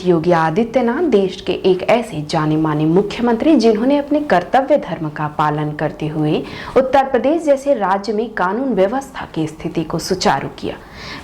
मुख्यमंत्री योगी आदित्यनाथ देश के एक ऐसे जाने माने मुख्यमंत्री जिन्होंने अपने कर्तव्य धर्म का पालन करते हुए उत्तर प्रदेश जैसे राज्य में कानून व्यवस्था की स्थिति को सुचारू किया,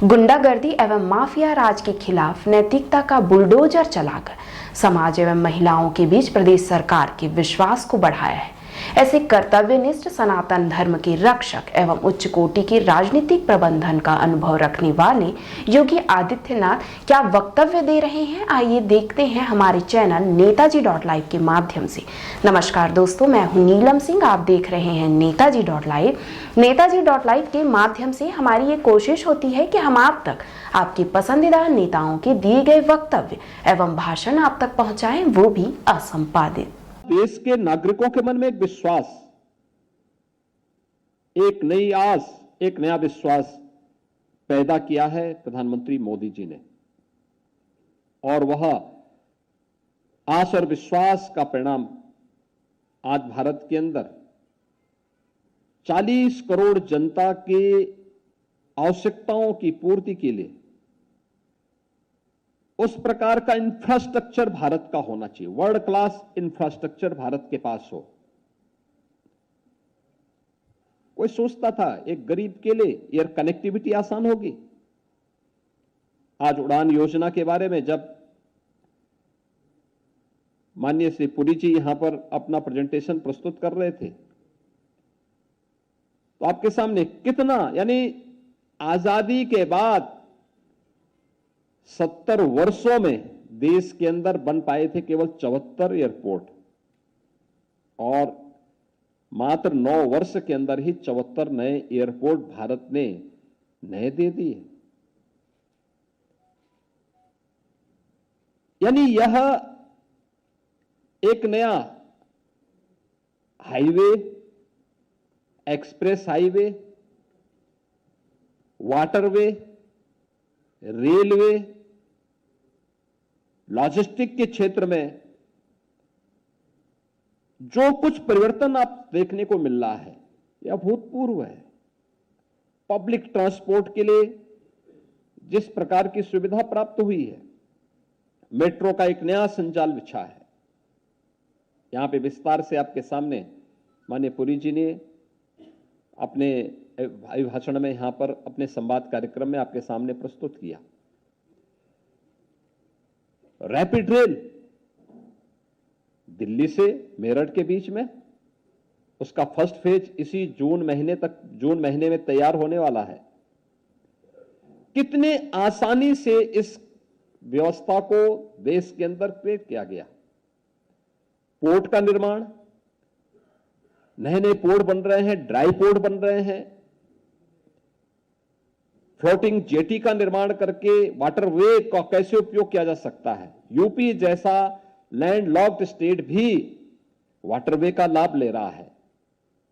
गुंडागर्दी एवं माफिया राज के खिलाफ नैतिकता का बुलडोजर चलाकर समाज एवं महिलाओं के बीच प्रदेश सरकार के विश्वास को बढ़ाया है। ऐसे कर्तव्यनिष्ठ सनातन धर्म के रक्षक एवं उच्च कोटि के राजनीतिक प्रबंधन का अनुभव रखने वाले योगी आदित्यनाथ क्या वक्तव्य दे रहे हैं, आइए देखते हैं हमारे चैनल नेताजी.live के माध्यम से। नमस्कार दोस्तों, मैं हूं नीलम सिंह, आप देख रहे हैं नेताजी.live। नेताजी.live के माध्यम से हमारी ये कोशिश होती है कि हम आप तक आपके पसंदीदा नेताओं के दिए गए वक्तव्य एवं भाषण आप तक पहुंचाएं, वो भी असंपादित। देश के नागरिकों के मन में एक विश्वास, एक नई आस, एक नया विश्वास पैदा किया है प्रधानमंत्री मोदी जी ने, और वह आस और विश्वास का परिणाम आज भारत के अंदर 40 करोड़ जनता के आवश्यकताओं की पूर्ति के लिए उस प्रकार का इंफ्रास्ट्रक्चर भारत का होना चाहिए। वर्ल्ड क्लास इंफ्रास्ट्रक्चर भारत के पास हो। कोई सोचता था एक गरीब के लिए एयर कनेक्टिविटी आसान होगी। आज उड़ान योजना के बारे में जब माननीय श्री पुरी जी यहां पर अपना प्रेजेंटेशन प्रस्तुत कर रहे थे, तो आपके सामने कितना, यानी आजादी के बाद 70 वर्षों में देश के अंदर बन पाए थे केवल 74 एयरपोर्ट, और मात्र 9 वर्ष के अंदर ही 74 नए एयरपोर्ट भारत ने नए दे दिए। यानी यह एक नया highway, express highway, waterway, railway, logistic के क्षेत्र में जो कुछ परिवर्तन आप देखने को मिल रहा है यह अभूतपूर्व है। पब्लिक ट्रांसपोर्ट के लिए जिस प्रकार की सुविधा प्राप्त हुई है, मेट्रो का एक नया संजाल बिछा है। यहां पे विस्तार से आपके सामने माननीय पुरी जी ने अपने भाषण में यहां पर अपने संवाद कार्यक्रम में आपके सामने प्रस्तुत किया। रैपिड रेल दिल्ली से मेरठ के बीच में, उसका फर्स्ट फेज इसी जून महीने में तैयार होने वाला है। कितने आसानी से इस व्यवस्था को देश के अंदर क्रिएट किया गया। पोर्ट का निर्माण, नए नए पोर्ट बन रहे हैं, ड्राई पोर्ट बन रहे हैं, फ्लोटिंग जेटी का निर्माण करके वाटरवे का कैसे उपयोग किया जा सकता है। यूपी जैसा लैंड लॉक्ड स्टेट भी वाटरवे का लाभ ले रहा है।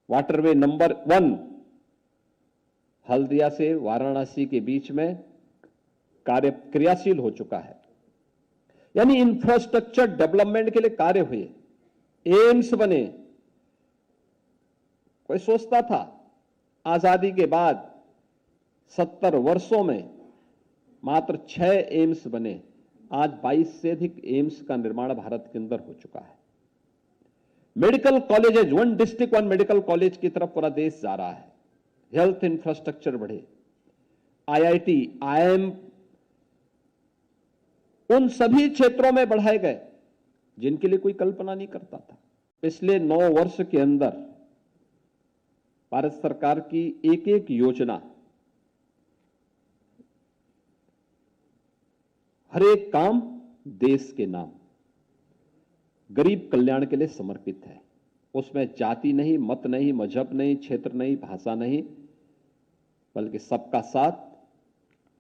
वाटरवे नंबर 1 हल्दिया से वाराणसी के बीच में कार्य क्रियाशील हो चुका है। यानी इंफ्रास्ट्रक्चर डेवलपमेंट के लिए कार्य हुए, एम्स बने। कोई सोचता था आजादी के बाद 70 वर्षों में मात्र 6 एम्स बने, आज 22 से अधिक एम्स का निर्माण भारत के अंदर हो चुका है। Medical colleges, 1 district 1 medical college की तरफ पूरा देश जा रहा है। हेल्थ इंफ्रास्ट्रक्चर बढ़े, आईआईटी, आईआईएम उन सभी क्षेत्रों में बढ़ाए गए जिनके लिए कोई कल्पना नहीं करता था। पिछले 9 वर्ष के अंदर भारत सरकार की एक एक योजना, हर एक काम देश के नाम, गरीब कल्याण के लिए समर्पित है। उसमें जाति नहीं, मत नहीं, मजहब नहीं, क्षेत्र नहीं, भाषा नहीं, बल्कि सबका साथ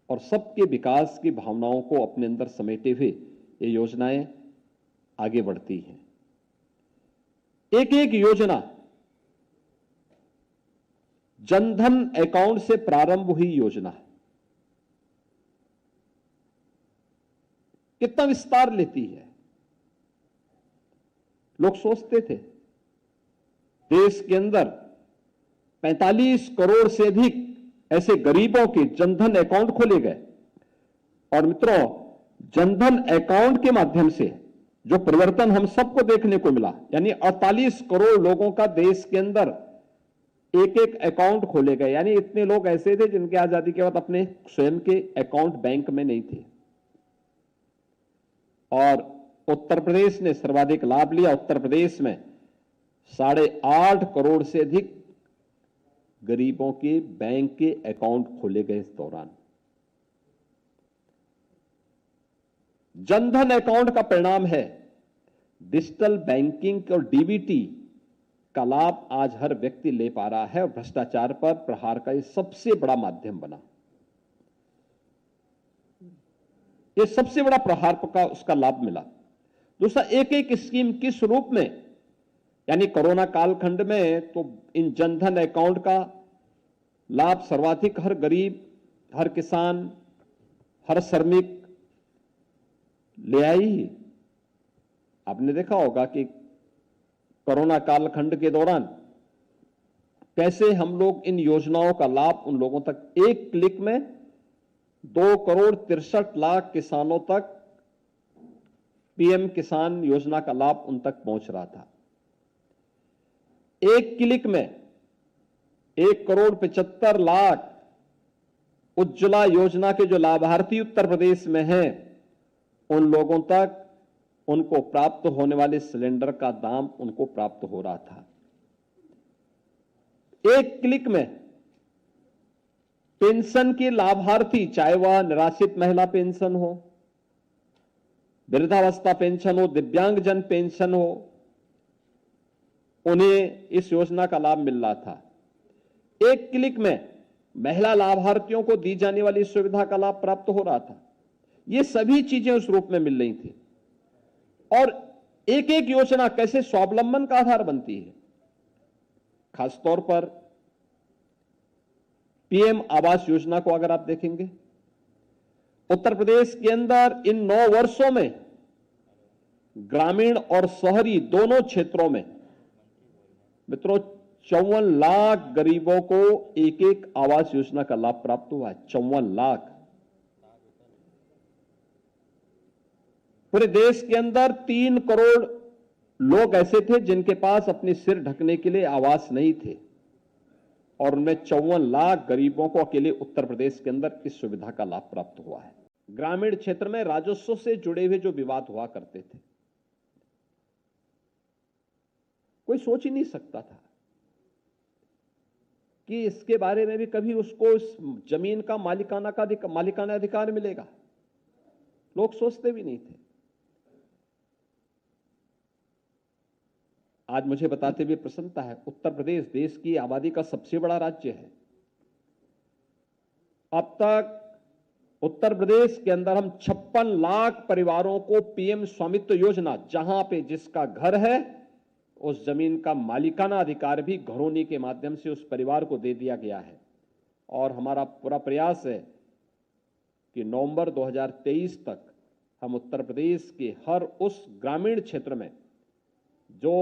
और सबके विकास की भावनाओं को अपने अंदर समेटे हुए ये योजनाएं आगे बढ़ती हैं। एक एक योजना जनधन अकाउंट से प्रारंभ हुई योजना है, कितना विस्तार लेती है। लोग सोचते थे देश के अंदर 45 करोड़ से अधिक ऐसे गरीबों के जनधन अकाउंट खोले गए, और मित्रों जनधन अकाउंट के माध्यम से जो परिवर्तन हम सबको देखने को मिला, यानी 48 करोड़ लोगों का देश के अंदर एक एक अकाउंट खोले गए, यानी इतने लोग ऐसे थे जिनके आजादी के बाद अपने स्वयं के अकाउंट बैंक में नहीं थे, और उत्तर प्रदेश ने सर्वाधिक लाभ लिया। उत्तर प्रदेश में 8.5 करोड़ से अधिक गरीबों के बैंक के अकाउंट खोले गए इस दौरान। जनधन अकाउंट का परिणाम है डिजिटल बैंकिंग और डीबीटी का लाभ आज हर व्यक्ति ले पा रहा है, और भ्रष्टाचार पर प्रहार का यह सबसे बड़ा माध्यम बना। यह सबसे बड़ा प्रहार का उसका लाभ मिला। दूसरा, एक एक स्कीम किस रूप में, यानी कोरोना कालखंड में तो इन जनधन अकाउंट का लाभ सर्वाधिक हर गरीब, हर किसान, हर श्रमिक ले आई। आपने देखा होगा कि कोरोना कालखंड के दौरान कैसे हम लोग इन योजनाओं का लाभ उन लोगों तक एक क्लिक में 2,63,00,000 किसानों तक पीएम किसान योजना का लाभ उन तक पहुंच रहा था। एक क्लिक में 1,75,00,000 उज्ज्वला योजना के जो लाभार्थी उत्तर प्रदेश में हैं, उन लोगों तक उनको प्राप्त होने वाले सिलेंडर का दाम उनको प्राप्त हो रहा था। एक क्लिक में पेंशन के लाभार्थी, चाहे वह निराश्रित महिला पेंशन हो, वृद्धावस्था पेंशन हो, दिव्यांगजन पेंशन हो, उन्हें इस योजना का लाभ मिल रहा था। एक क्लिक में महिला लाभार्थियों को दी जाने वाली सुविधा का लाभ प्राप्त हो रहा था। ये सभी चीजें उस रूप में मिल रही थी, और एक एक योजना कैसे स्वावलंबन का आधार बनती है। खासतौर पर पीएम आवास योजना को अगर आप देखेंगे, उत्तर प्रदेश के अंदर इन 9 वर्षों में ग्रामीण और शहरी दोनों क्षेत्रों में मित्रों 54 लाख गरीबों को एक एक आवास योजना का लाभ प्राप्त हुआ है। 54 लाख। पूरे देश के अंदर 3 करोड़ लोग ऐसे थे जिनके पास अपने सिर ढकने के लिए आवास नहीं थे, और उनमें 54 लाख गरीबों को अकेले उत्तर प्रदेश के अंदर इस सुविधा का लाभ प्राप्त हुआ है। ग्रामीण क्षेत्र में राजस्व से जुड़े हुए जो विवाद हुआ करते थे, कोई सोच ही नहीं सकता था कि इसके बारे में भी कभी उसको इस जमीन का मालिकाना अधिकार मिलेगा। लोग सोचते भी नहीं थे। आज मुझे बताते हुए प्रसन्नता है, उत्तर प्रदेश देश की आबादी का सबसे बड़ा राज्य है। अब तक उत्तर प्रदेश के अंदर हम 56 लाख परिवारों को पीएम स्वामित्व योजना, जहां पे जिसका घर है उस जमीन का मालिकाना अधिकार भी घरौनी के माध्यम से उस परिवार को दे दिया गया है। और हमारा पूरा प्रयास है कि नवंबर 2023 तक हम उत्तर प्रदेश के हर उस ग्रामीण क्षेत्र में जो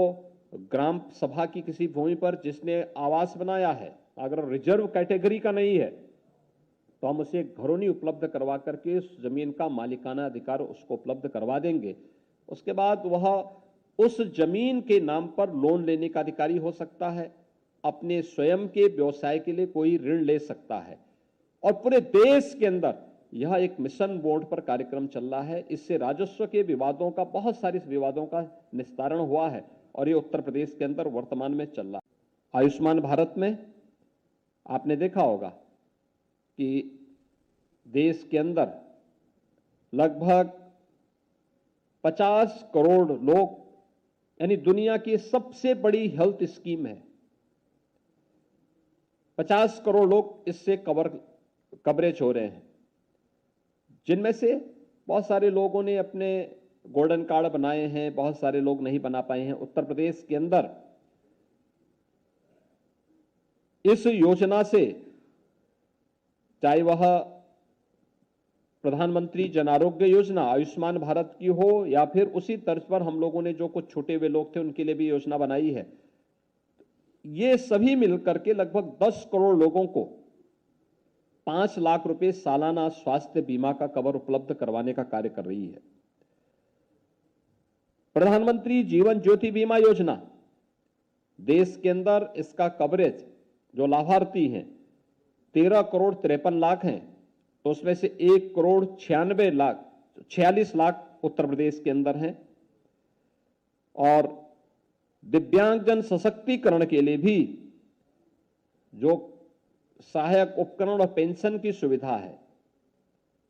ग्राम सभा की किसी भूमि पर जिसने आवास बनाया है, अगर रिजर्व कैटेगरी का नहीं है, तो हम उसे घरौनी उपलब्ध करवा करके उस जमीन का मालिकाना अधिकार उसको उपलब्ध करवा देंगे। उसके बाद वह उस जमीन के नाम पर लोन लेने का अधिकारी हो सकता है, अपने स्वयं के व्यवसाय के लिए कोई ऋण ले सकता है। और पूरे देश के अंदर यह एक मिशन बोर्ड पर कार्यक्रम चल रहा है। इससे राजस्व के विवादों का, बहुत सारे विवादों का निस्तारण हुआ है, और ये उत्तर प्रदेश के अंदर वर्तमान में चल रहा है। आयुष्मान भारत में आपने देखा होगा कि देश के अंदर लगभग 50 करोड़ लोग, यानी दुनिया की सबसे बड़ी हेल्थ स्कीम है। 50 करोड़ लोग इससे कवरेज हो रहे हैं, जिनमें से बहुत सारे लोगों ने अपने गोल्डन कार्ड बनाए हैं, बहुत सारे लोग नहीं बना पाए हैं। उत्तर प्रदेश के अंदर इस योजना से, चाहे वह प्रधानमंत्री जन आरोग्य योजना आयुष्मान भारत की हो, या फिर उसी तर्ज पर हम लोगों ने जो कुछ छूटे हुए लोग थे उनके लिए भी योजना बनाई है, ये सभी मिलकर के लगभग 10 करोड़ लोगों को 5 लाख रुपए सालाना स्वास्थ्य बीमा का कवर उपलब्ध करवाने का कार्य कर रही है। प्रधानमंत्री जीवन ज्योति बीमा योजना, देश के अंदर इसका कवरेज जो लाभार्थी हैं 13 करोड़ 53 लाख हैं, तो उसमें से 1 करोड़ 46 लाख उत्तर प्रदेश के अंदर हैं। और दिव्यांगजन सशक्तिकरण के लिए भी जो सहायक उपकरण और पेंशन की सुविधा है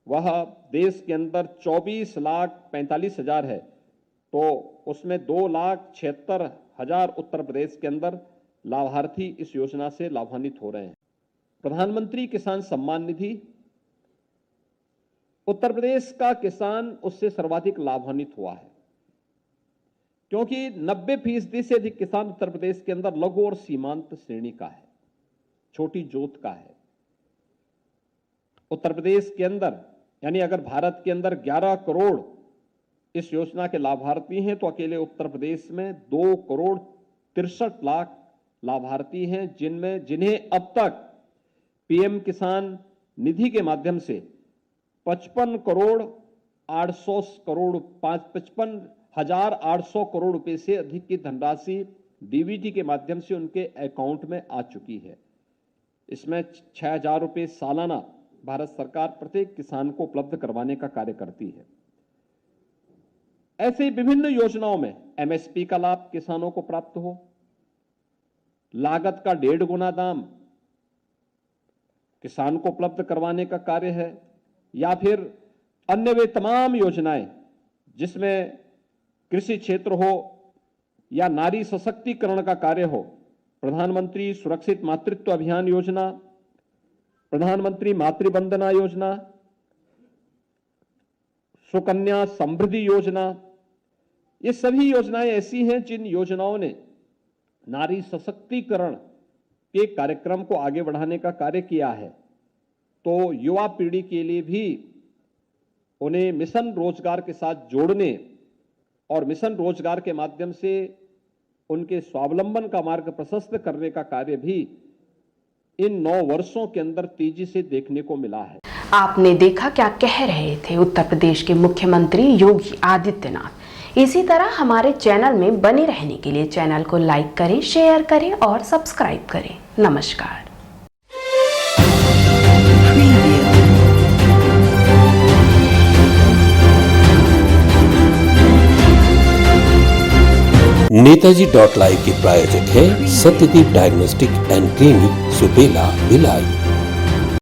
वह देश के अंदर 24,45,000 है, तो उसमें 2,76,000 उत्तर प्रदेश के अंदर लाभार्थी इस योजना से लाभान्वित हो रहे हैं। प्रधानमंत्री किसान सम्मान निधि, उत्तर प्रदेश का किसान उससे सर्वाधिक लाभान्वित हुआ है, क्योंकि 90% से अधिक किसान उत्तर प्रदेश के अंदर लघु और सीमांत श्रेणी का है, छोटी जोत का है। उत्तर प्रदेश के अंदर यानी अगर भारत के अंदर 11 करोड़ इस योजना के लाभार्थी हैं, तो अकेले उत्तर प्रदेश में 2 करोड़ 63 लाख लाभार्थी हैं, जिन्हें अब तक पीएम किसान निधि के माध्यम से 55 करोड़ 55,800 करोड़ रुपए से अधिक की धनराशि डीबीटी के माध्यम से उनके अकाउंट में आ चुकी है। इसमें 6,000 रुपए सालाना भारत सरकार प्रत्येक किसान को उपलब्ध करवाने का कार्य करती है। ऐसे विभिन्न योजनाओं में एमएसपी का लाभ किसानों को प्राप्त हो, लागत का 1.5 गुना दाम किसान को उपलब्ध करवाने का कार्य है, या फिर अन्य वे तमाम योजनाएं जिसमें कृषि क्षेत्र हो या नारी सशक्तिकरण का कार्य हो, प्रधानमंत्री सुरक्षित मातृत्व अभियान योजना, प्रधानमंत्री मातृ वंदना योजना, सुकन्या समृद्धि योजना, ये सभी योजनाएं ऐसी हैं जिन योजनाओं ने नारी सशक्तिकरण के कार्यक्रम को आगे बढ़ाने का कार्य किया है। तो युवा पीढ़ी के लिए भी उन्हें मिशन रोजगार के साथ जोड़ने और मिशन रोजगार के माध्यम से उनके स्वावलंबन का मार्ग प्रशस्त करने का कार्य भी इन 9 वर्षों के अंदर तेजी से देखने को मिला है। आपने देखा क्या कह रहे थे उत्तर प्रदेश के मुख्यमंत्री योगी आदित्यनाथ। इसी तरह हमारे चैनल में बने रहने के लिए चैनल को लाइक करें, शेयर करें और सब्सक्राइब करें। नमस्कार। नेताजी.live के प्रायोजक है Satyadeep diagnostic and clinic, Supela, Bhilai.